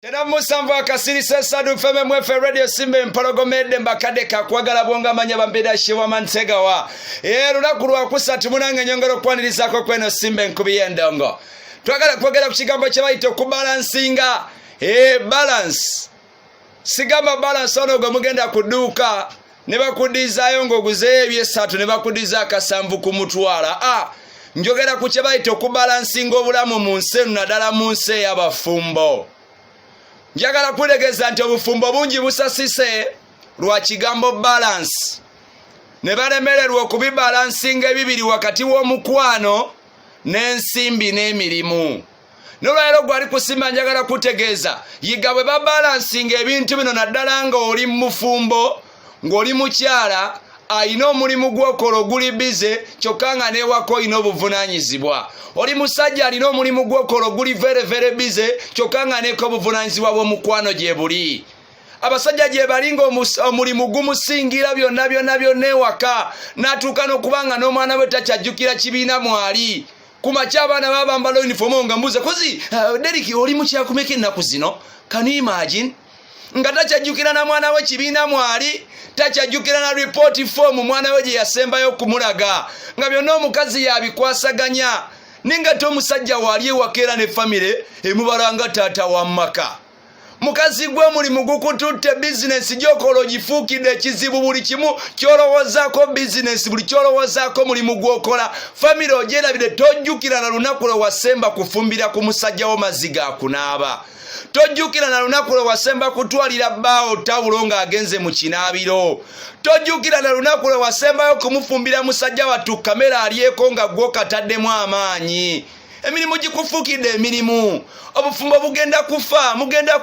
Tena musambu akasiri sesadu feme mwefe radio simbe mpologomede mbakadeka kwagala bwonga manya bambeda shiwa mantega wa lunaku lwa kusatu munange nyongero kwanirizako kweno simbe nkubi yendongo twagala kwogera ku kigambo kye bayita okubalansinga balance sigamba balance ono gwe mugenda kuduuka ne bakudizaayo ng'oguzeeyo ebyesatu ne bakudiza akasanvu ku mutwala njogera ku kye bayita okubalansinga obulamu mu nsi eno naddala mu nsi ey'abafumbo. Njagala kulegeza nti obufumbo bungi busasise lwa kigambo balance ne balemererwa okubibalansinga ebibiri wakati w'omukwano n'ensimbi n'emirimu. Nolwaleero gwali kusimba njagala kutegeeza yiga bwe babalansinga ebintu bino naddala nga oli mufumbo ng'oli mukyala ayina omulimu gw'okola oguli bize kyokka nga n'ewaka olina obuvunaanyizibwa. Oli musajja alina omulimu gw'okola oguli very bize kyokka nga n'eko obuvunaanyizibwa bw'omukwano gye buli. Abasajja gye bali nga omulimu gumusingira byonna ewaka n'atuuka n'okuba nga n'omwana we takyajjukira kibiina mwali. Ku makya abaana baba bambala yunifoomu nga mbuuza kozi Deriki oli mukyakumeka ennaku zino? Can you imagine? Nga takyajjukira na mwana we kibiina mwali, takyajjukira na report form mwana we gye yasembayo kumulaga, nga byonna omukazi yabikwasaganya ninga te omusajja waali ewaka era ne famire emubalanga taata wa mmaka. Mukazi gwe omulimu gukututte bizinesi gy'okola ogifuukidde ekizibu, buli kimu kyolowoozaako bizinesi, buli kyolowoozaako mulimu gw'okola famire ogyerabire, tojjukira na lunaku lwe wasemba kufumbira ku musajja wo mazzi ga kunaaba. Tojjukira na lunaku lwe wasemba kutwalira bbaawo tawulo ng'agenze mu kinaabiro. Tojjukira na lunaku lwe wasembayo kumufumbira musajja wattu kamera alyeko nga gw'okataddemu amaanyi. Emirimu gikufuukidde emirimu. Obufumbo bugenda kufa, mugenda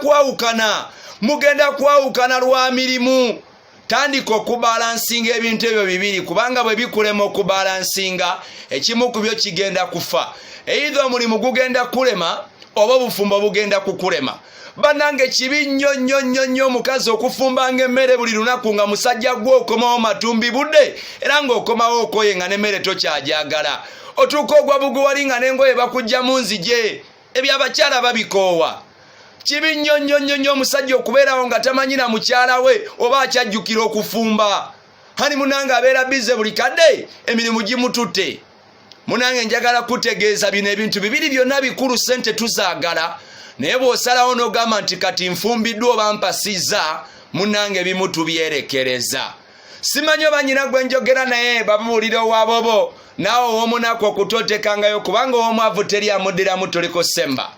kwawukana lwa mirimu. Tandika okubalansinga ebintu ebyo bibiri, kubanga bwe bikulema okubalansinga ekimu ku byo kigenda kufa. Either omulimu gugenda kulema oba obufumbo bugenda kukulema. Bannange kibi nnyo omukazi okufumbanga emmere buli lunaku nga musajja gwe okomawo matumbi budde era ng'okomawo okoye nga n'emmere tokyajagala. Otuuka ogwa buguwali nga n'engoye bakujja mu nzije, ebyo abakyala babikoowa. Kibi nnyo omusajja okubeerawo nga tamanyira mukyala we oba akyajjukira okufumba. Hani munange abeera bize buli kadde emirimu gimututte. Munange njagala kutegeeza bino ebintu bibiri byonna bikulu, sente tuzaagala, naye bw'osalawo n'ogamba nti kati nfumbiddwa oba mpasizza, munange bimu tubyerekereza. Simanyi oba nnyina gwe njogera naye babuulira owaabobo naawe ow'omunaku okutotekangayo, kubanga ow'omwavu teri amuddiramu, toliko semba.